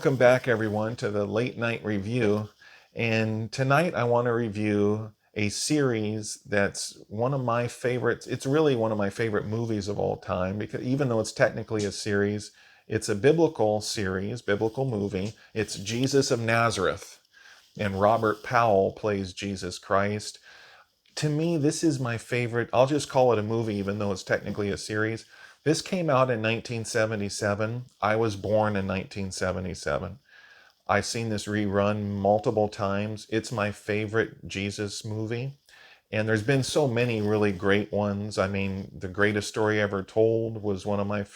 Welcome back, everyone, to the late night review. And tonight I want to review a series that's one of my favorites. It's really one of my favorite movies of all time, because even though it's technically a series, it's a biblical series, biblical movie. It's Jesus of Nazareth, and Robert Powell plays Jesus Christ. To me, this is my favorite. I'll just call it a movie, even though it's technically a series. This came out in 1977. I was born in 1977. I've seen this rerun multiple times. It's my favorite Jesus movie. And there's been so many really great ones. I mean, The Greatest Story Ever Told was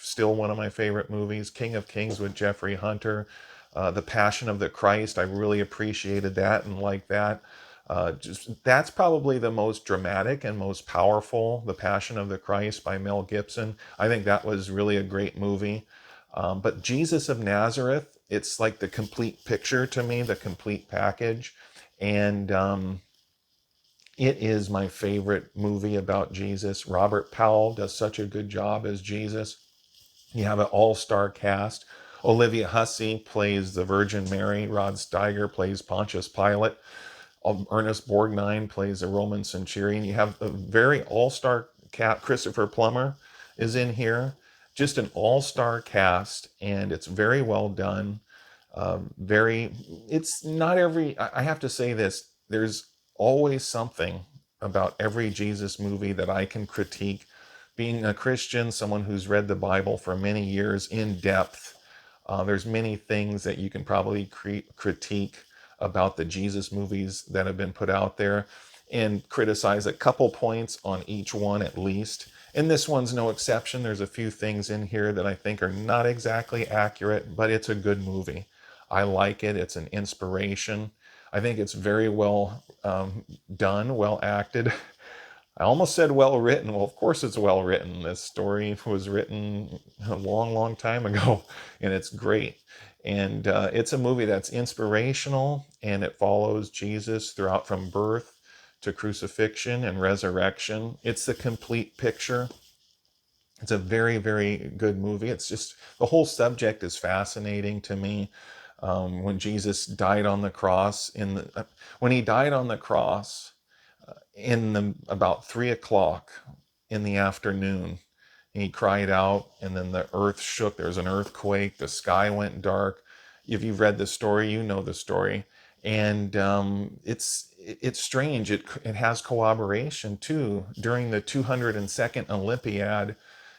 still one of my favorite movies. King of Kings with Jeffrey Hunter. The Passion of the Christ, I really appreciated that and liked that. That's probably the most dramatic and most powerful, The Passion of the Christ by Mel Gibson. I think that was really a great movie. But Jesus of Nazareth, it's like the complete picture to me, the complete package. And it is my favorite movie about Jesus. Robert Powell does such a good job as Jesus. You have an all-star cast. Olivia Hussey plays the Virgin Mary. Rod Steiger plays Pontius Pilate. Ernest Borgnine plays a Roman centurion. You have a very all-star cast. Christopher Plummer is in here. Just an all-star cast, and it's very well done. It's not every, I have to say this, there's always something about every Jesus movie that I can critique. Being a Christian, someone who's read the Bible for many years in depth, there's many things that you can probably critique about the Jesus movies that have been put out there, and criticize a couple points on each one at least. And this one's no exception. There's a few things in here that I think are not exactly accurate, but it's a good movie. I like it. It's an inspiration. I think it's very well done, well acted. I almost said well written. Well, of course it's well written. This story was written a long, long time ago, and it's great. And it's a movie that's inspirational, and it follows Jesus throughout from birth to crucifixion and resurrection. It's the complete picture. It's a very, very good movie. It's just, the whole subject is fascinating to me. When Jesus died on the cross, when he died on the cross, about 3 o'clock in the afternoon, he cried out, and then the earth shook. There was an earthquake. The sky went dark. If you've read the story, you know the story. And it's strange. It has corroboration too. During the 202nd Olympiad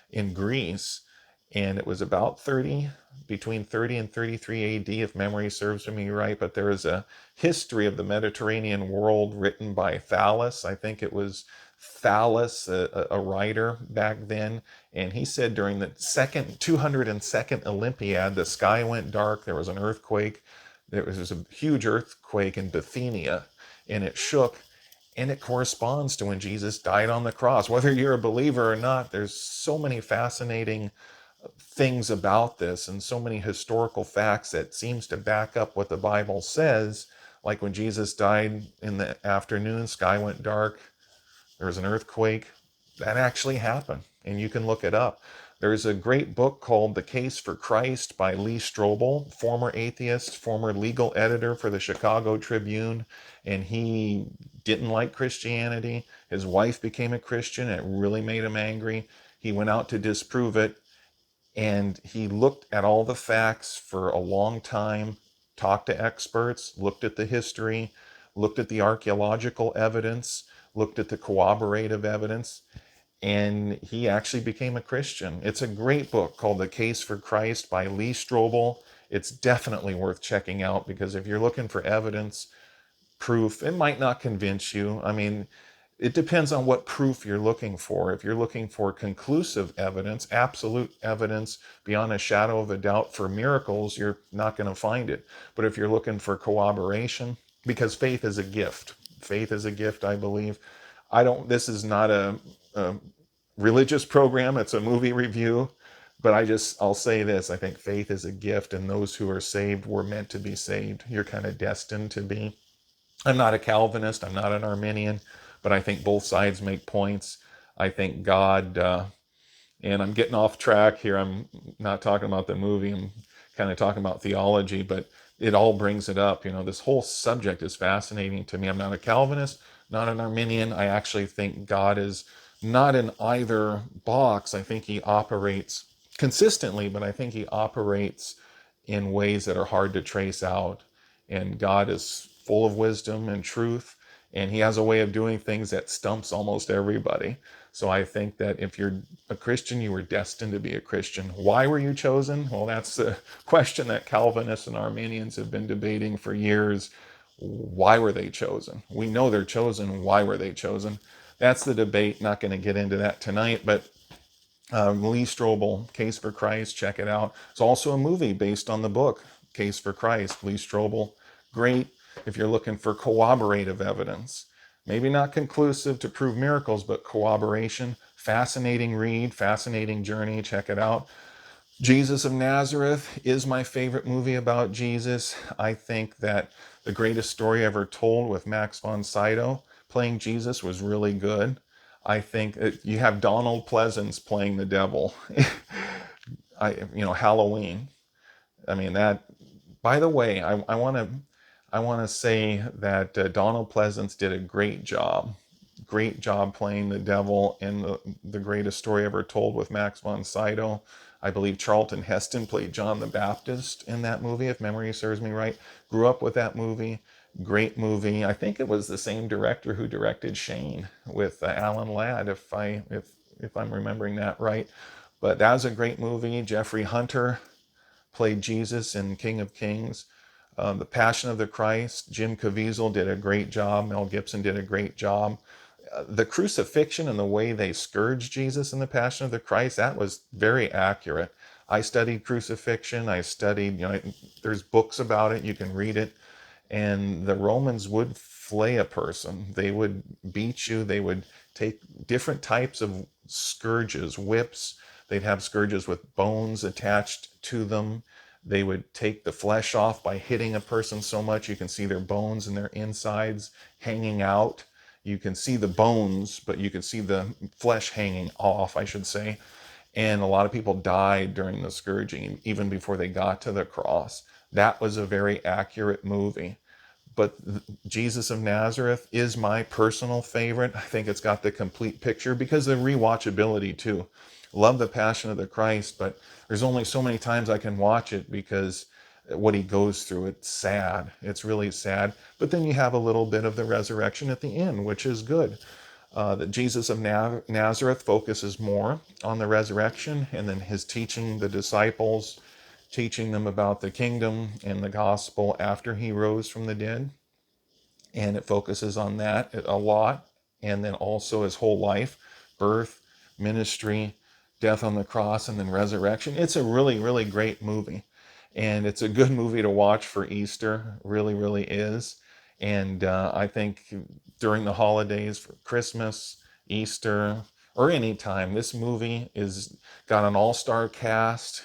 in Greece, and it was about between 30 and 33 AD, if memory serves me right. But there is a history of the Mediterranean world written by Thales. I think it was Thales, a writer back then, and he said during the 202nd Olympiad, the sky went dark, there was an earthquake, there was a huge earthquake in Bithynia, and it shook, and it corresponds to when Jesus died on the cross. Whether you're a believer or not, there's so many fascinating things about this, and so many historical facts that seems to back up what the Bible says. Like when Jesus died in the afternoon, sky went dark, there was an earthquake. That actually happened, and you can look it up. There's a great book called The Case for Christ by Lee Strobel, former atheist, former legal editor for the Chicago Tribune, and he didn't like Christianity. His wife became a Christian. It really made him angry. He went out to disprove it, and he looked at all the facts for a long time, talked to experts, looked at the history, looked at the archaeological evidence, looked at the corroborative evidence, and he actually became a Christian. It's a great book called The Case for Christ by Lee Strobel. It's definitely worth checking out, because if you're looking for evidence, proof, it might not convince you. I mean, it depends on what proof you're looking for. If you're looking for conclusive evidence, absolute evidence beyond a shadow of a doubt for miracles, you're not going to find it. But if you're looking for corroboration, because faith is a gift. Faith is a gift, I believe. This is not a religious program. It's a movie review. But I'll say this. I think faith is a gift, and those who are saved were meant to be saved. You're kind of destined to be. I'm not a Calvinist. I'm not an Arminian, but I think both sides make points. I think God, and I'm getting off track here. I'm not talking about the movie. I'm kind of talking about theology, but it all brings it up. This whole subject is fascinating to me. I'm not a Calvinist, not an Arminian. I actually think God is not in either box. I think he operates consistently, but I think he operates in ways that are hard to trace out. And God is full of wisdom and truth, and he has a way of doing things that stumps almost everybody. So I think that if you're a Christian, you were destined to be a Christian. Why were you chosen? Well, that's the question that Calvinists and Arminians have been debating for years. Why were they chosen? We know they're chosen. Why were they chosen? That's the debate. Not going to get into that tonight, but Lee Strobel, Case for Christ, check it out. It's also a movie based on the book, Case for Christ. Lee Strobel, great if you're looking for corroborative evidence. Maybe not conclusive to prove miracles, but corroboration. Fascinating read, fascinating journey. Check it out. Jesus of Nazareth is my favorite movie about Jesus. I think that the greatest story ever told with Max von Sydow playing Jesus was really good. I think you have Donald Pleasance playing the devil. Halloween. I mean that. By the way, I want to say that Donald Pleasance did a great job playing the devil in the greatest story ever told with Max von Sydow. I believe Charlton Heston played John the Baptist in that movie, if memory serves me right. Grew up with that movie. Great movie. I think it was the same director who directed Shane with Alan Ladd, if I'm remembering that right. But that was a great movie. Jeffrey Hunter played Jesus in King of Kings. The Passion of the Christ, Jim Caviezel did a great job. Mel Gibson did a great job. The crucifixion and the way they scourged Jesus in the Passion of the Christ, that was very accurate. I studied crucifixion. I studied, there's books about it. You can read it. And the Romans would flay a person. They would beat you. They would take different types of scourges, whips. They'd have scourges with bones attached to them. They would take the flesh off by hitting a person so much you can see their bones and their insides hanging out. You can see the bones, but you can see the flesh hanging off, I should say. And a lot of people died during the scourging, even before they got to the cross. That was a very accurate movie. But Jesus of Nazareth is my personal favorite. I think it's got the complete picture because of the rewatchability too. Love the Passion of the Christ, but there's only so many times I can watch it because what he goes through, it's sad. It's really sad. But then you have a little bit of the resurrection at the end, which is good. The Jesus of Nazareth focuses more on the resurrection and then his teaching the disciples, teaching them about the kingdom and the gospel after he rose from the dead. And it focuses on that a lot. And then also his whole life, birth, ministry, death on the cross, and then resurrection. It's a really, really great movie. And it's a good movie to watch for Easter. Really, really is. And I think during the holidays for Christmas, Easter, or any time, this movie is got an all-star cast.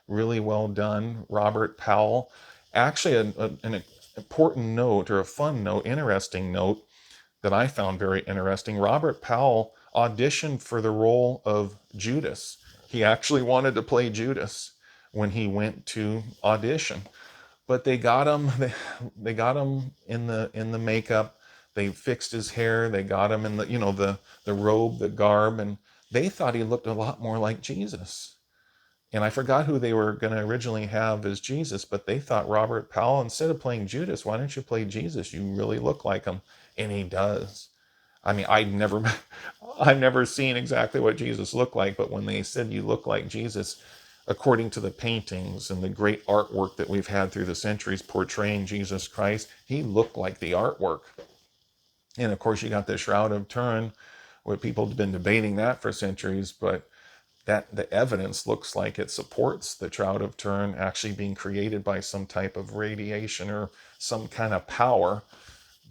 Really well done. Robert Powell. Actually, an important note, or a fun note, interesting note that I found very interesting. Robert Powell auditioned for the role of Judas. He actually wanted to play Judas when he went to audition, but they got him. They got him in the makeup. They fixed his hair. They got him in the robe, the garb, and they thought he looked a lot more like Jesus. And I forgot who they were going to originally have as Jesus, but they thought Robert Powell, instead of playing Judas, why don't you play Jesus? You really look like him. And he does. I mean, I've never seen exactly what Jesus looked like, but when they said you look like Jesus, according to the paintings and the great artwork that we've had through the centuries portraying Jesus Christ, he looked like the artwork. And of course, you got the Shroud of Turin, where people have been debating that for centuries, but that the evidence looks like it supports the Shroud of Turin actually being created by some type of radiation or some kind of power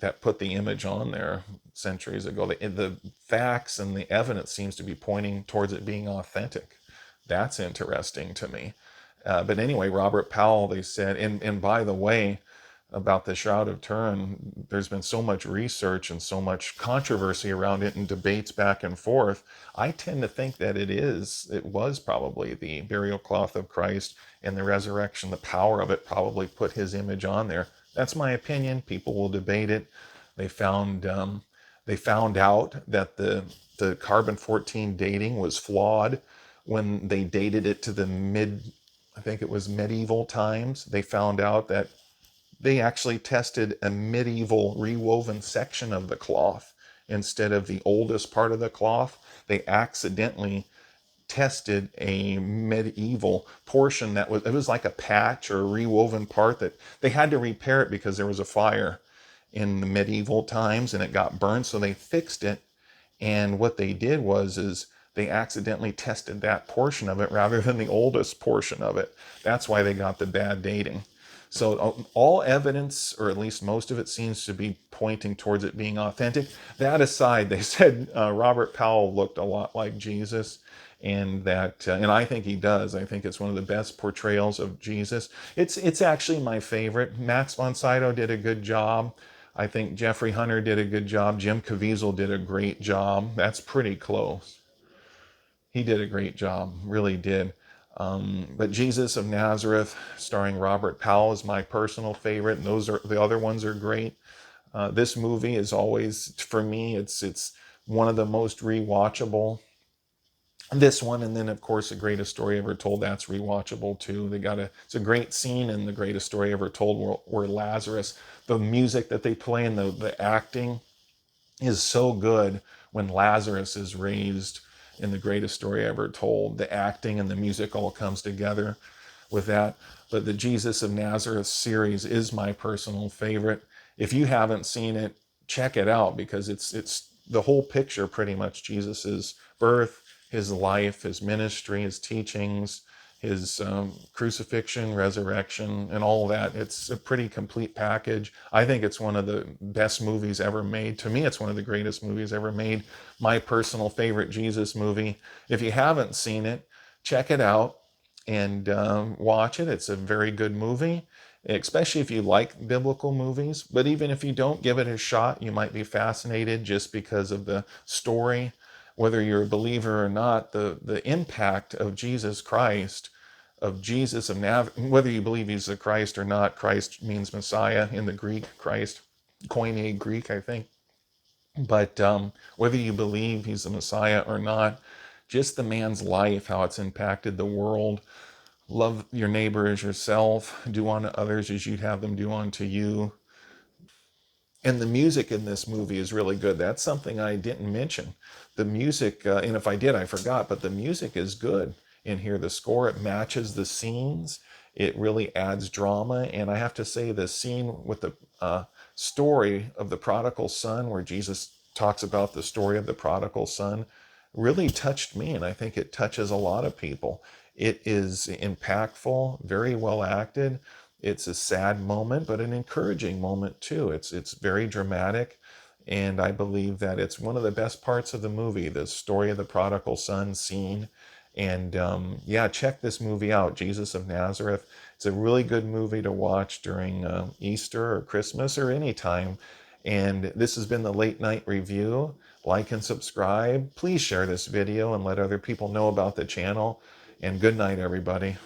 that put the image on there centuries ago. The facts and the evidence seems to be pointing towards it being authentic. That's interesting to me. But anyway, Robert Powell, they said, and by the way, about the Shroud of Turin. There's been so much research and so much controversy around it and debates back and forth. I tend to think that it was probably the burial cloth of Christ, and the resurrection, the power of it probably put his image on there. That's my opinion. People will debate it. They found they found out that the carbon 14 dating was flawed when they dated it to the I think it was medieval times. They found out that they actually tested a medieval rewoven section of the cloth instead of the oldest part of the cloth. They accidentally tested a medieval portion it was like a patch or a rewoven part that they had to repair it because there was a fire in the medieval times and it got burned, so they fixed it. And what they did is they accidentally tested that portion of it rather than the oldest portion of it. That's why they got the bad dating. So all evidence, or at least most of it, seems to be pointing towards it being authentic. That aside, they said Robert Powell looked a lot like Jesus, and and I think he does. I think it's one of the best portrayals of Jesus. It's actually my favorite. Max von Sydow did a good job. I think Jeffrey Hunter did a good job. Jim Caviezel did a great job. That's pretty close. He did a great job, really did. But Jesus of Nazareth, starring Robert Powell, is my personal favorite, and the other ones are great. This movie is always, for me, it's one of the most rewatchable. This one, and then of course, The Greatest Story Ever Told, that's rewatchable too. It's a great scene in The Greatest Story Ever Told where Lazarus, the music that they play and the acting is so good when Lazarus is raised in The Greatest Story Ever Told. The acting and the music all comes together with that. But the Jesus of Nazareth series is my personal favorite. If you haven't seen it, check it out, because it's the whole picture pretty much. Jesus's birth, his life, his ministry, his teachings, his crucifixion, resurrection, and all that. It's a pretty complete package. I think it's one of the best movies ever made. To me, it's one of the greatest movies ever made. My personal favorite Jesus movie. If you haven't seen it, check it out and watch it. It's a very good movie, especially if you like biblical movies. But even if you don't, give it a shot. You might be fascinated just because of the story. Whether you're a believer or not, the impact of Jesus Christ, of Jesus of Nazareth, whether you believe he's the Christ or not, Christ means Messiah in the Greek, Christ, Koine Greek, I think. But whether you believe he's the Messiah or not, just the man's life, how it's impacted the world. Love your neighbor as yourself. Do unto others as you'd have them do unto you. And the music in this movie is really good. That's something I didn't mention. The music, and if I did, I forgot, but the music is good in here. The score, it matches the scenes. It really adds drama. And I have to say, the scene with the story of the prodigal son, where Jesus talks about the story of the prodigal son, really touched me. And I think it touches a lot of people. It is impactful, very well acted. It's a sad moment, but an encouraging moment too. It's very dramatic, and I believe that it's one of the best parts of the movie, the story of the prodigal son scene. And yeah, check this movie out, Jesus of Nazareth. It's a really good movie to watch during Easter or Christmas or any time. And this has been the Late Night Review. Like and subscribe. Please share this video and let other people know about the channel. And good night, everybody.